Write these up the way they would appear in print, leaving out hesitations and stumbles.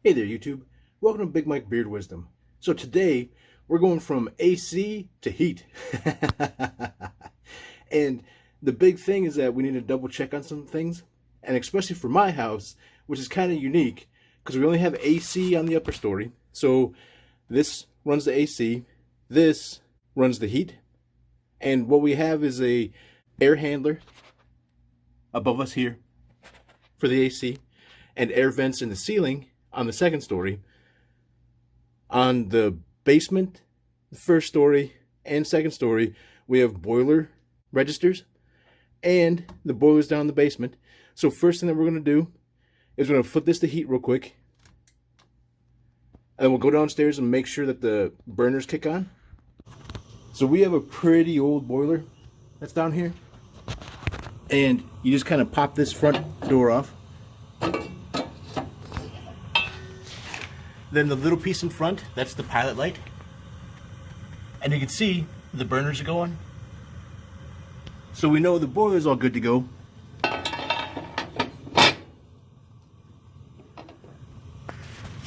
Hey there, YouTube. Welcome to Big Mike Beard Wisdom. So today, we're going from AC to heat. And the big thing is that we need to double check on some things. And especially for my house, which is kind of unique, because we only have AC on the upper story. So this runs the AC, this runs the heat. And what we have is a air handler above us here for the AC, and air vents in the ceiling on the second story. On the basement, the first story, and second story, we have boiler registers, and the boiler's down in the basement. So first thing that we're going to do is we're going to flip this to heat real quick, and then we'll go downstairs and make sure that the burners kick on. So we have a pretty old boiler that's down here, and you just kind of pop this front door off. Then the little piece in front, that's the pilot light. And you can see the burners are going. So we know the boiler's all good to go.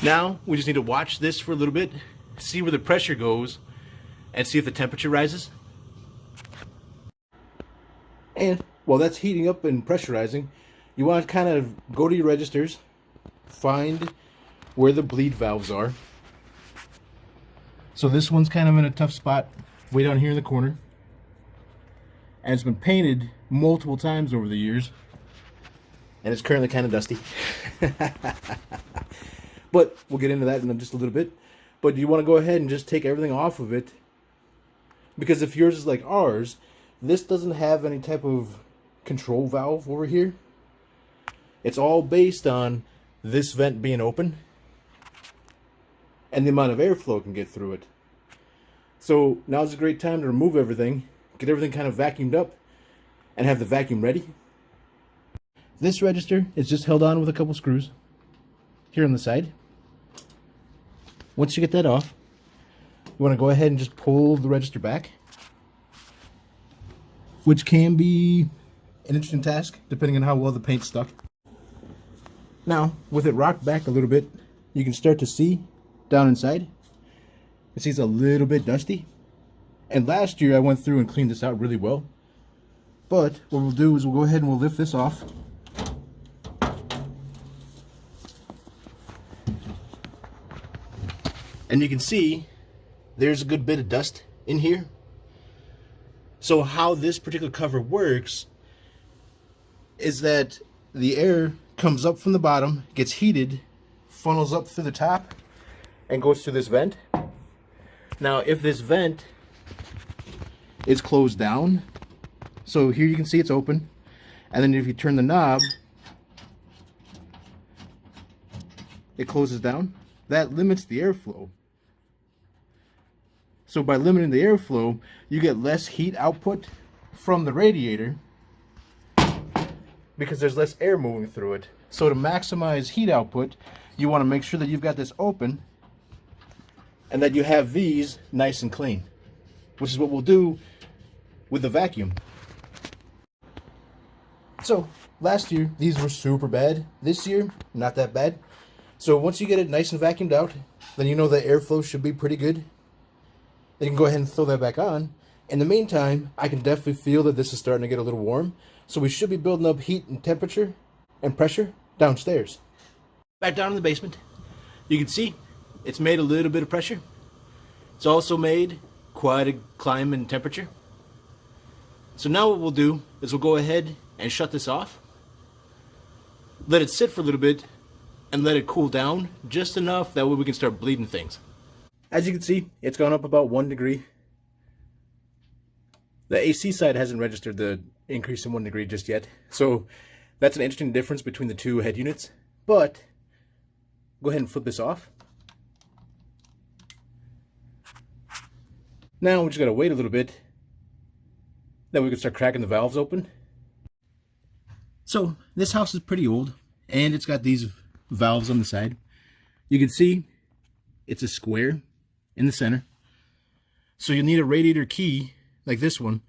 Now we just need to watch this for a little bit, see where the pressure goes, and see if the temperature rises. And while that's heating up and pressurizing, you want to kind of go to your registers, find where the bleed valves are. So this one's kind of in a tough spot way down here in the corner, and it's been painted multiple times over the years, and it's currently kind of dusty. But we'll get into that in just a little bit. But you want to go ahead and just take everything off of it, because if yours is like ours, this doesn't have any type of control valve over here. It's all based on this vent being open and the amount of airflow can get through it. So now's a great time to remove everything, get everything kind of vacuumed up, and have the vacuum ready. This register is just held on with a couple screws here on the side. Once you get that off, you want to go ahead and just pull the register back, which can be an interesting task depending on how well the paint's stuck. Now, with it rocked back a little bit, you can start to see down inside. It seems a little bit dusty. And last year I went through and cleaned this out really well. But what we'll do is we'll go ahead and we'll lift this off. And you can see there's a good bit of dust in here. So how this particular cover works is that the air comes up from the bottom, gets heated, funnels up through the top, and goes through this vent. Now, if this vent is closed down, so here you can see it's open, and then if you turn the knob, it closes down. That limits the airflow. So by limiting the airflow, you get less heat output from the radiator because there's less air moving through it. So to maximize heat output, you want to make sure that you've got this open and that you have these nice and clean, which is what we'll do with the vacuum. So last year, these were super bad. This year, not that bad. So once you get it nice and vacuumed out, then you know the airflow should be pretty good. Then you can go ahead and throw that back on. In the meantime, I can definitely feel that this is starting to get a little warm. So we should be building up heat and temperature and pressure downstairs. Back down in the basement, you can see it's made a little bit of pressure. It's also made quite a climb in temperature. So now what we'll do is we'll go ahead and shut this off. Let it sit for a little bit and let it cool down just enough that way we can start bleeding things. As you can see, it's gone up about 1 degree. The AC side hasn't registered the increase in 1 degree just yet. So that's an interesting difference between the two head units. But go ahead and flip this off. Now we just gotta wait a little bit. Then we can start cracking the valves open. So this house is pretty old, and it's got these valves on the side. You can see it's a square in the center. So you'll need a radiator key like this one.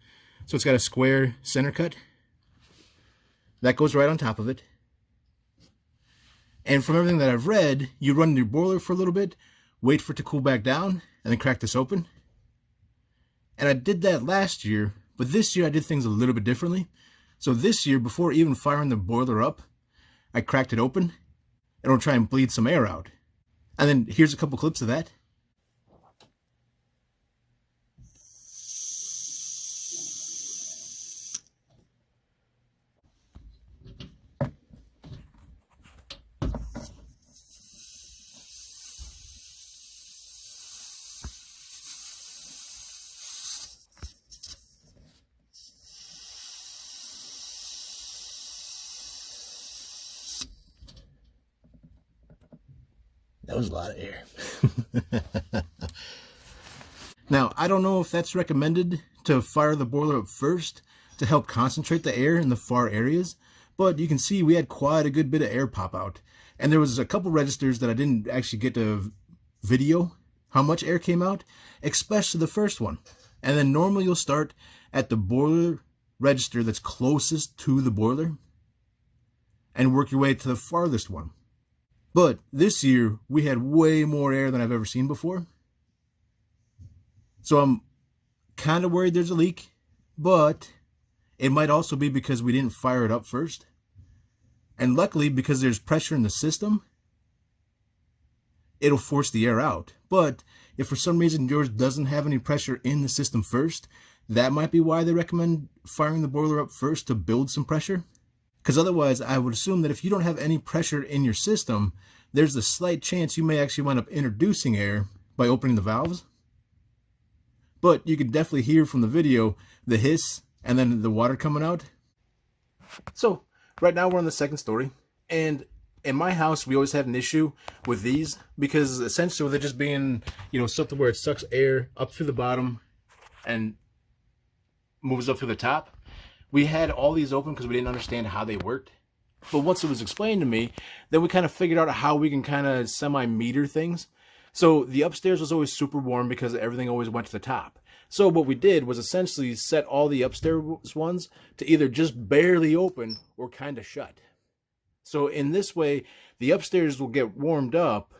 So it's got a square center cut. That goes right on top of it. And from everything that I've read, you run your boiler for a little bit, wait for it to cool back down, and then crack this open. And I did that last year, but this year I did things a little bit differently. So this year, before even firing the boiler up, I cracked it open, and I'll try and bleed some air out. And then here's a couple clips of that. That was a lot of air. Now, I don't know if that's recommended to fire the boiler up first to help concentrate the air in the far areas, but you can see we had quite a good bit of air pop out. And there was a couple registers that I didn't actually get to video how much air came out, especially the first one. And then normally you'll start at the boiler register that's closest to the boiler and work your way to the farthest one. But this year, we had way more air than I've ever seen before. So I'm kind of worried there's a leak, but it might also be because we didn't fire it up first. And luckily, because there's pressure in the system, it'll force the air out. But if for some reason yours doesn't have any pressure in the system first, that might be why they recommend firing the boiler up first to build some pressure. Because otherwise, I would assume that if you don't have any pressure in your system, there's a slight chance you may actually wind up introducing air by opening the valves. But you can definitely hear from the video the hiss and then the water coming out. So right now we're on the second story, and in my house we always had an issue with these because essentially they're just being, something where it sucks air up through the bottom and moves up through the top. We had all these open because we didn't understand how they worked. But once it was explained to me, then we kind of figured out how we can kind of semi-meter things. So the upstairs was always super warm because everything always went to the top. So what we did was essentially set all the upstairs ones to either just barely open or kind of shut. So in this way, the upstairs will get warmed up,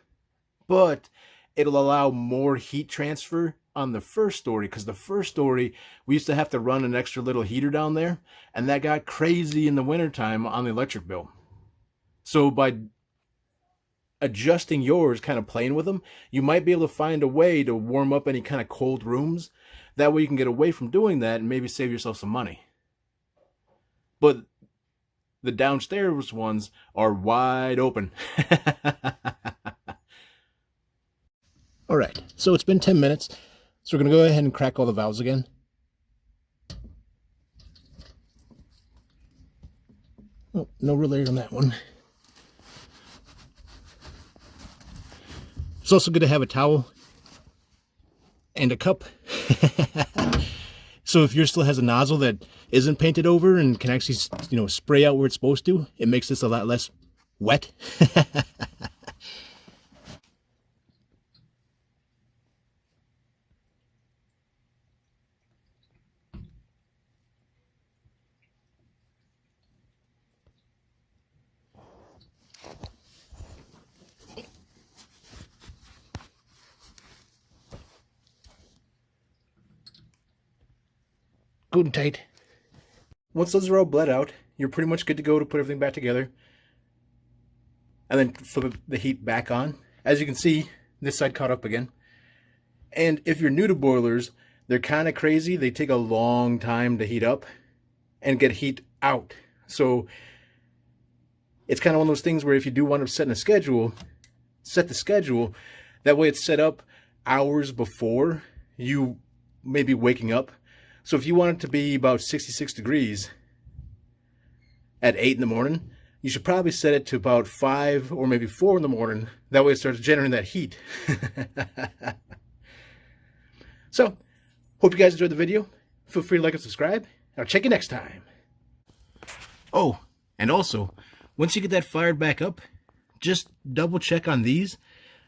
but it'll allow more heat transfer on the first story, because the first story we used to have to run an extra little heater down there, and that got crazy in the wintertime on the electric bill. So by adjusting yours, kind of playing with them, you might be able to find a way to warm up any kind of cold rooms. That way you can get away from doing that and maybe save yourself some money. But the downstairs ones are wide open. All right, so it's been 10 minutes. So we're going to go ahead and crack all the valves again. Oh, no real air on that one. It's also good to have a towel and a cup. So if yours still has a nozzle that isn't painted over and can actually, spray out where it's supposed to, it makes this a lot less wet. Good and tight. Once those are all bled out, you're pretty much good to go to put everything back together. And then flip the heat back on. As you can see, this side caught up again. And if you're new to boilers, they're kind of crazy. They take a long time to heat up and get heat out. So it's kind of one of those things where if you do want to set a schedule, set the schedule. That way it's set up hours before you may be waking up. So if you want it to be about 66 degrees at 8 in the morning, you should probably set it to about 5 or maybe 4 in the morning. That way it starts generating that heat. So, hope you guys enjoyed the video. Feel free to like and subscribe. I'll check you next time. Oh, and also, once you get that fired back up, just double check on these,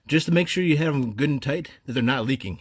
just to make sure you have them good and tight, that they're not leaking.